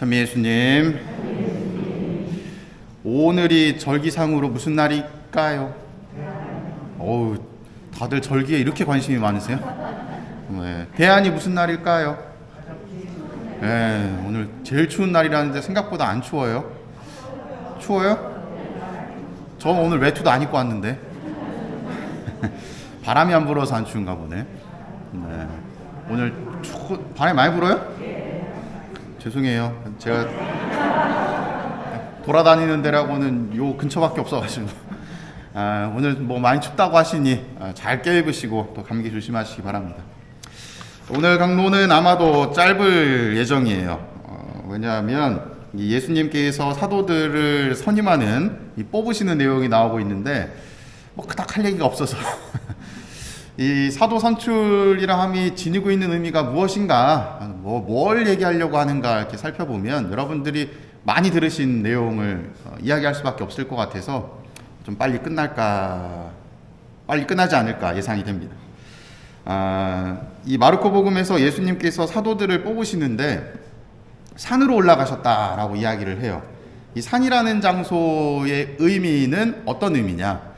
찬미 예수님, 오늘이 절기상으로 무슨 날일까요? 어우, 다들 절기에 이렇게 관심이 많으세요? 네. 대안이 무슨 날일까요? 네, 오늘 제일 추운 날이라는데 생각보다 안 추워요. 추워요? 저 오늘 외투도 안 입고 왔는데 바람이 안 불어서 안 추운가 보네. 네. 오늘 바람이 많이 불어요? 죄송해요. 제가 돌아다니는 데라고는 요 근처밖에 없어가지고 오늘 뭐 많이 춥다고 하시니 잘 깨입으시고 또 감기 조심하시기 바랍니다. 오늘 강론은 아마도 짧을 예정이에요. 왜냐하면 예수님께서 사도들을 선임하는 뽑으시는 내용이 나오고 있는데 뭐 그닥 할 얘기가 없어서 이 사도 선출이라 함이 지니고 있는 의미가 무엇인가, 뭘 얘기하려고 하는가 이렇게 살펴보면 여러분들이 많이 들으신 내용을 이야기할 수밖에 없을 것 같아서 좀 빨리 끝나지 않을까 예상이 됩니다. 이 마르코 복음에서 예수님께서 사도들을 뽑으시는데 산으로 올라가셨다라고 이야기를 해요. 이 산이라는 장소의 의미는 어떤 의미냐?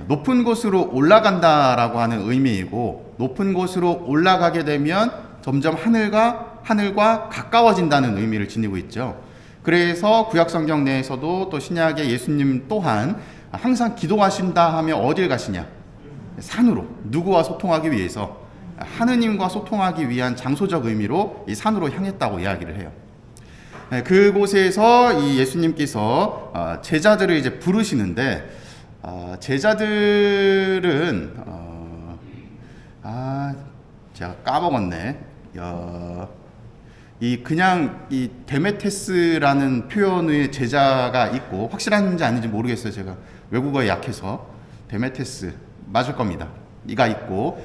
높은 곳으로 올라간다라고 하는 의미이고, 높은 곳으로 올라가게 되면 점점 하늘과 가까워진다는 의미를 지니고 있죠. 그래서 구약 성경 내에서도 또 신약의 예수님 또한 항상 기도하신다 하면 어딜 가시냐? 산으로, 누구와 소통하기 위해서, 하느님과 소통하기 위한 장소적 의미로 이 산으로 향했다고 이야기를 해요. 그곳에서 이 예수님께서 제자들을 이제 부르시는데, 제자들은 제가 까먹었네. 이 데메테스라는 표현의 제자가 있고, 확실한지 아닌지 모르겠어요. 제가 외국어에 약해서. 데메테스 맞을 겁니다. 이가 있고,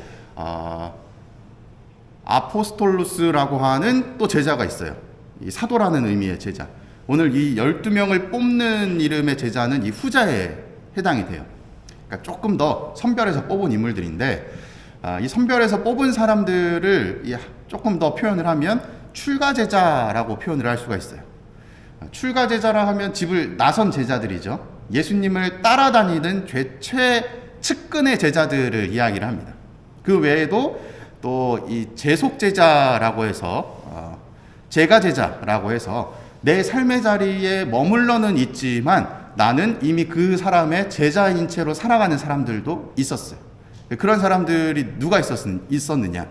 아포스톨루스라고 하는 또 제자가 있어요. 이 사도라는 의미의 제자. 오늘 이 12명을 뽑는 이름의 제자는 이 후자에 해당이 돼요. 그러니까 조금 더 선별해서 뽑은 인물들인데, 이 선별해서 뽑은 사람들을 조금 더 표현을 하면 출가 제자라고 표현을 할 수가 있어요. 출가 제자라 하면 집을 나선 제자들이죠. 예수님을 따라다니는 최측근의 제자들을 이야기를 합니다. 그 외에도 또 이 제속 제자라고 해서 제가 제자라고 해서 내 삶의 자리에 머물러는 있지만 나는 이미 그 사람의 제자인 채로 살아가는 사람들도 있었어요. 그런 사람들이 누가 있었느냐?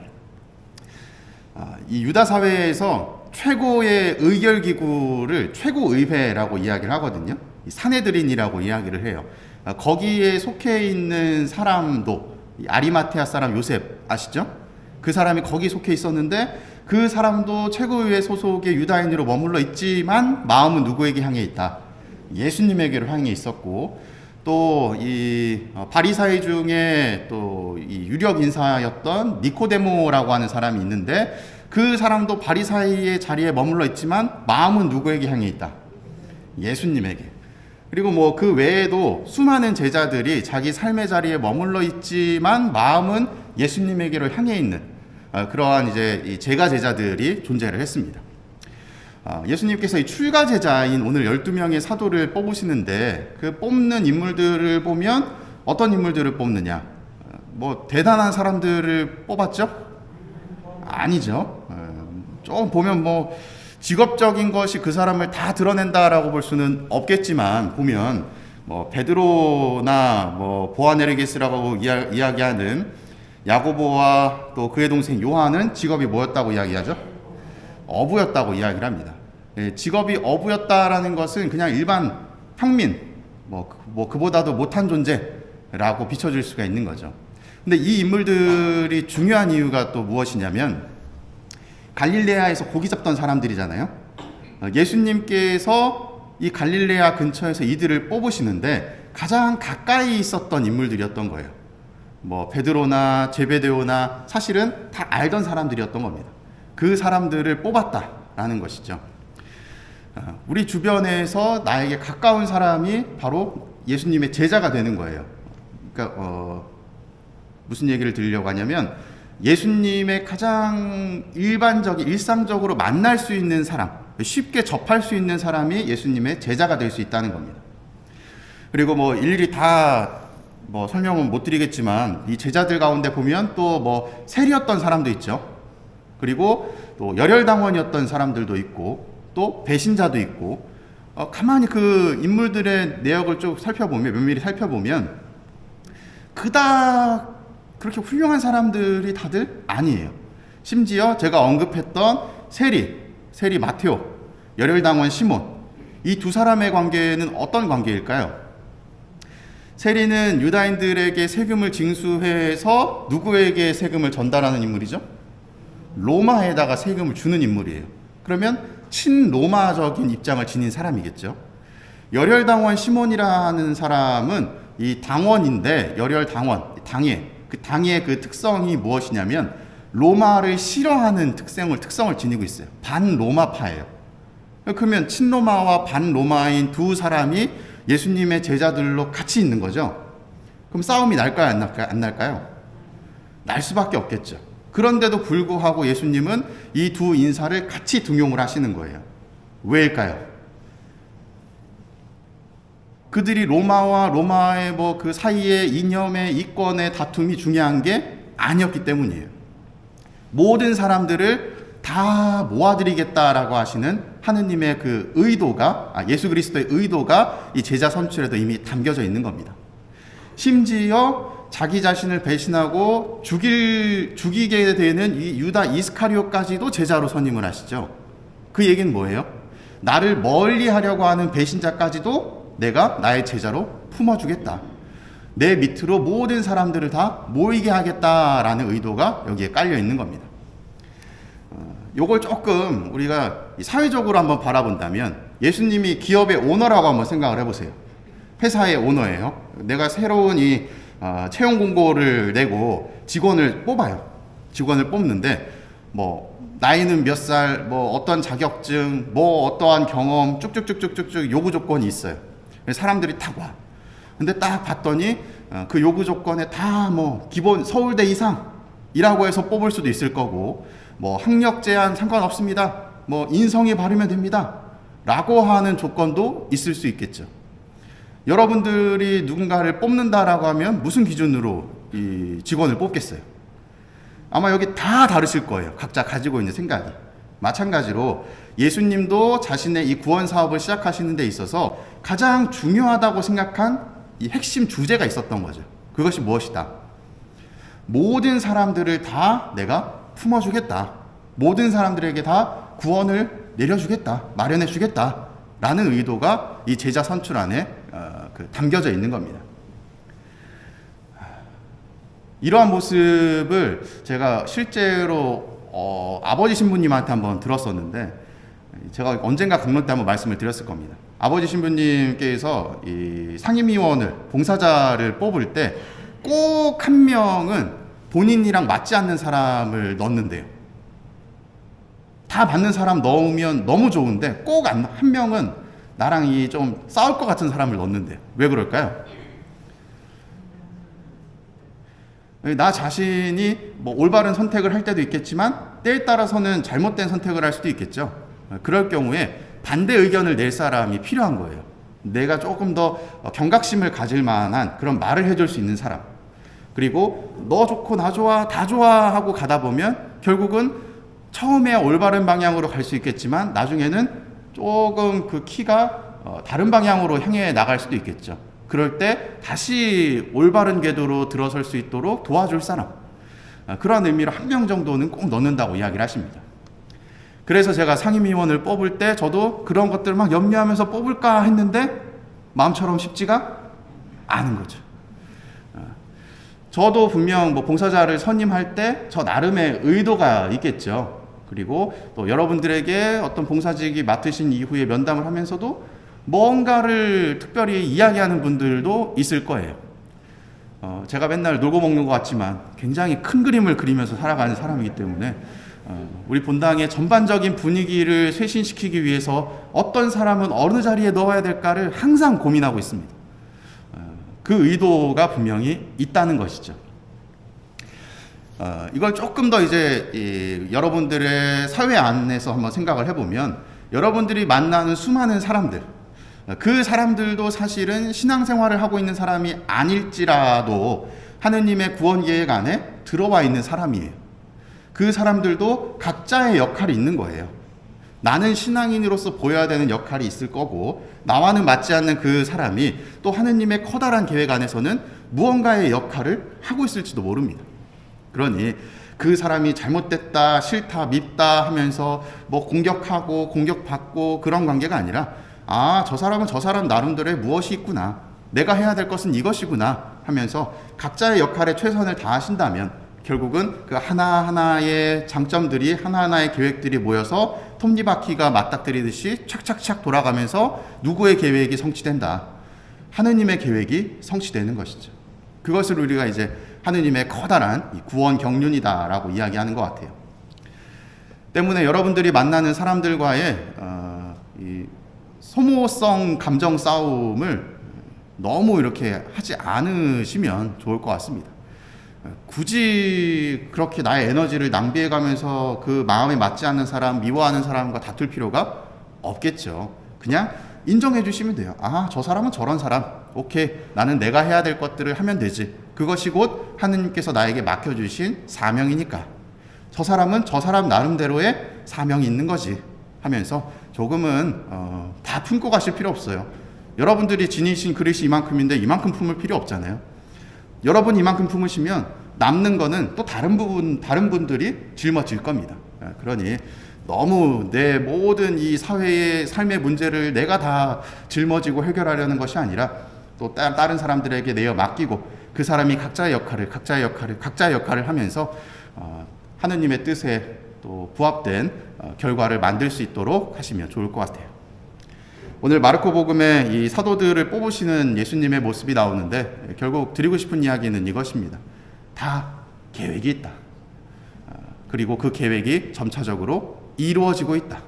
이 유다 사회에서 최고의 의결기구를 최고의회라고 이야기를 하거든요. 사네드린이라고 이야기를 해요. 거기에 속해 있는 사람도 아리마테아 사람 요셉 아시죠? 그 사람이 거기 속해 있었는데 그 사람도 최고의회 소속의 유다인으로 머물러 있지만 마음은 누구에게 향해 있다? 예수님에게로 향해 있었고, 또 이 바리사이 중에 또 이 유력 인사였던 니코데모라고 하는 사람이 있는데 그 사람도 바리사이의 자리에 머물러 있지만 마음은 누구에게 향해 있다? 예수님에게. 그리고 뭐 그 외에도 수많은 제자들이 자기 삶의 자리에 머물러 있지만 마음은 예수님에게로 향해 있는 그러한 이제 이 제가 제자들이 존재를 했습니다. 예수님께서 이 출가 제자인 오늘 12명의 사도를 뽑으시는데 그 뽑는 인물들을 보면 어떤 인물들을 뽑느냐? 뭐 대단한 사람들을 뽑았죠? 아니죠. 좀 보면 뭐 직업적인 것이 그 사람을 다 드러낸다라고 볼 수는 없겠지만 보면 뭐 베드로나 뭐 보아네르게스라고 이야기하는 야고보와 또 그의 동생 요한은 직업이 뭐였다고 이야기하죠? 어부였다고 이야기를 합니다. 직업이 어부였다라는 것은 그냥 일반 평민, 뭐 그보다도 못한 존재라고 비춰질 수가 있는 거죠. 근데 이 인물들이 중요한 이유가 또 무엇이냐면 갈릴레아에서 고기 잡던 사람들이잖아요. 예수님께서 이 갈릴레아 근처에서 이들을 뽑으시는데 가장 가까이 있었던 인물들이었던 거예요. 뭐 베드로나 제베데오나 사실은 다 알던 사람들이었던 겁니다. 그 사람들을 뽑았다라는 것이죠. 우리 주변에서 나에게 가까운 사람이 바로 예수님의 제자가 되는 거예요. 그러니까 무슨 얘기를 드리려고 하냐면 예수님의 가장 일반적인 일상적으로 만날 수 있는 사람, 쉽게 접할 수 있는 사람이 예수님의 제자가 될 수 있다는 겁니다. 그리고 뭐 일일이 다 뭐 설명은 못 드리겠지만 이 제자들 가운데 보면 또 뭐 세리였던 사람도 있죠. 그리고 또 열혈당원이었던 사람들도 있고 또 배신자도 있고 가만히 그 인물들의 내역을 쭉 살펴보면 면밀히 살펴보면 그닥 그렇게 훌륭한 사람들이 다들 아니에요. 심지어 제가 언급했던 세리 마테오, 열혈당원 시몬, 이 두 사람의 관계는 어떤 관계일까요? 세리는 유다인들에게 세금을 징수해서 누구에게 세금을 전달하는 인물이죠? 로마에다가 세금을 주는 인물이에요. 그러면 친로마적인 입장을 지닌 사람이겠죠. 열혈당원 시몬이라는 사람은 이 당원인데 열혈당원, 당의 그 특성이 무엇이냐면 로마를 싫어하는 특성을 지니고 있어요. 반로마파예요. 그러면 친로마와 반로마인 두 사람이 예수님의 제자들로 같이 있는 거죠. 그럼 싸움이 날까요? 안 날까요? 날 수밖에 없겠죠. 그런데도 불구하고 예수님은 이 두 인사를 같이 등용을 하시는 거예요. 왜일까요? 그들이 로마와 로마의 뭐 그 사이의 이념의 이권의 다툼이 중요한 게 아니었기 때문이에요. 모든 사람들을 다 모아드리겠다라고 하시는 하느님의 그 의도가, 예수 그리스도의 의도가 이 제자 선출에도 이미 담겨져 있는 겁니다. 심지어 자기 자신을 배신하고 죽이게 되는 이 유다 이스카리ot까지도 제자로 선임을 하시죠. 그 얘기는 뭐예요? 나를 멀리 하려고 하는 배신자까지도 내가 나의 제자로 품어주겠다. 내 밑으로 모든 사람들을 다 모이게 하겠다라는 의도가 여기에 깔려 있는 겁니다. 요걸 조금 우리가 사회적으로 한번 바라본다면 예수님이 기업의 오너라고 한번 생각을 해보세요. 회사의 오너예요. 내가 새로운 이 채용 공고를 내고 직원을 뽑아요. 직원을 뽑는데 뭐 나이는 몇 살, 뭐 어떤 자격증, 뭐 어떠한 경험 쭉쭉쭉쭉쭉 요구 조건이 있어요. 사람들이 딱 와. 근데 딱 봤더니 그 요구 조건에 다 뭐 기본 서울대 이상이라고 해서 뽑을 수도 있을 거고, 뭐 학력 제한 상관없습니다. 뭐 인성이 바르면 됩니다. 라고 하는 조건도 있을 수 있겠죠. 여러분들이 누군가를 뽑는다라고 하면 무슨 기준으로 이 직원을 뽑겠어요? 아마 여기 다 다르실 거예요. 각자 가지고 있는 생각이. 마찬가지로 예수님도 자신의 이 구원 사업을 시작하시는 데 있어서 가장 중요하다고 생각한 이 핵심 주제가 있었던 거죠. 그것이 무엇이다? 모든 사람들을 다 내가 품어주겠다. 모든 사람들에게 다 구원을 내려주겠다. 마련해주겠다. 라는 의도가 이 제자 선출 안에 담겨져 있는 겁니다. 이러한 모습을 제가 실제로 아버지 신부님한테 한번 들었었는데, 제가 언젠가 강론 때 한번 말씀을 드렸을 겁니다. 아버지 신부님께서 이 상임위원을, 봉사자를 뽑을 때 꼭 한 명은 본인이랑 맞지 않는 사람을 넣는데요. 다 맞는 사람 넣으면 너무 좋은데 꼭 한 명은 나랑 좀 싸울 것 같은 사람을 넣는데요. 왜 그럴까요? 나 자신이 뭐 올바른 선택을 할 때도 있겠지만 때에 따라서는 잘못된 선택을 할 수도 있겠죠. 그럴 경우에 반대 의견을 낼 사람이 필요한 거예요. 내가 조금 더 경각심을 가질 만한 그런 말을 해줄 수 있는 사람. 그리고 너 좋고 나 좋아 다 좋아 하고 가다 보면 결국은 처음에 올바른 방향으로 갈 수 있겠지만 나중에는 조금 그 키가 다른 방향으로 향해 나갈 수도 있겠죠. 그럴 때 다시 올바른 궤도로 들어설 수 있도록 도와줄 사람, 그런 의미로 한 명 정도는 꼭 넣는다고 이야기를 하십니다. 그래서 제가 상임위원을 뽑을 때 저도 그런 것들을 막 염려하면서 뽑을까 했는데 마음처럼 쉽지가 않은 거죠. 저도 분명 뭐 봉사자를 선임할 때 저 나름의 의도가 있겠죠. 그리고 또 여러분들에게 어떤 봉사직이 맡으신 이후에 면담을 하면서도 뭔가를 특별히 이야기하는 분들도 있을 거예요. 제가 맨날 놀고 먹는 것 같지만 굉장히 큰 그림을 그리면서 살아가는 사람이기 때문에 우리 본당의 전반적인 분위기를 쇄신시키기 위해서 어떤 사람은 어느 자리에 넣어야 될까를 항상 고민하고 있습니다. 그 의도가 분명히 있다는 것이죠. 이걸 조금 더 이제 여러분들의 사회 안에서 한번 생각을 해보면 여러분들이 만나는 수많은 사람들, 그 사람들도 사실은 신앙생활을 하고 있는 사람이 아닐지라도 하느님의 구원 계획 안에 들어와 있는 사람이에요. 그 사람들도 각자의 역할이 있는 거예요. 나는 신앙인으로서 보여야 되는 역할이 있을 거고, 나와는 맞지 않는 그 사람이 또 하느님의 커다란 계획 안에서는 무언가의 역할을 하고 있을지도 모릅니다. 그러니 그 사람이 잘못됐다, 싫다, 밉다 하면서 뭐 공격하고 공격받고 그런 관계가 아니라, 아, 저 사람은 저 사람 나름대로의 무엇이 있구나, 내가 해야 될 것은 이것이구나 하면서 각자의 역할에 최선을 다하신다면 결국은 그 하나하나의 장점들이, 하나하나의 계획들이 모여서 톱니바퀴가 맞닥뜨리듯이 착착착 돌아가면서 누구의 계획이 성취된다? 하느님의 계획이 성취되는 것이죠. 그것을 우리가 이제 하느님의 커다란 구원 경륜이다라고 이야기하는 것 같아요. 때문에 여러분들이 만나는 사람들과의 이 소모성 감정 싸움을 너무 이렇게 하지 않으시면 좋을 것 같습니다. 굳이 그렇게 나의 에너지를 낭비해가면서 그 마음에 맞지 않는 사람, 미워하는 사람과 다툴 필요가 없겠죠. 그냥 인정해 주시면 돼요. 아, 저 사람은 저런 사람. 오케이. 나는 내가 해야 될 것들을 하면 되지. 그것이 곧 하느님께서 나에게 맡겨주신 사명이니까. 저 사람은 저 사람 나름대로의 사명이 있는 거지 하면서 조금은 다 품고 가실 필요 없어요. 여러분들이 지니신 그릇이 이만큼인데 이만큼 품을 필요 없잖아요. 여러분 이만큼 품으시면 남는 거는 또 다른 분들이 짊어질 겁니다. 그러니 너무 내 모든 이 사회의 삶의 문제를 내가 다 짊어지고 해결하려는 것이 아니라 또 다른 사람들에게 내어 맡기고 그 사람이 각자의 역할을 하면서 하느님의 뜻에 또 부합된 결과를 만들 수 있도록 하시면 좋을 것 같아요. 오늘 마르코 복음에 이 사도들을 뽑으시는 예수님의 모습이 나오는데 결국 드리고 싶은 이야기는 이것입니다. 다 계획이 있다. 그리고 그 계획이 점차적으로 이루어지고 있다.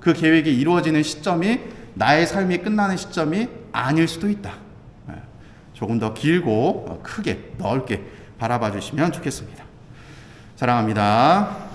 그 계획이 이루어지는 시점이 나의 삶이 끝나는 시점이 아닐 수도 있다. 조금 더 길고 크게 넓게 바라봐 주시면 좋겠습니다. 사랑합니다.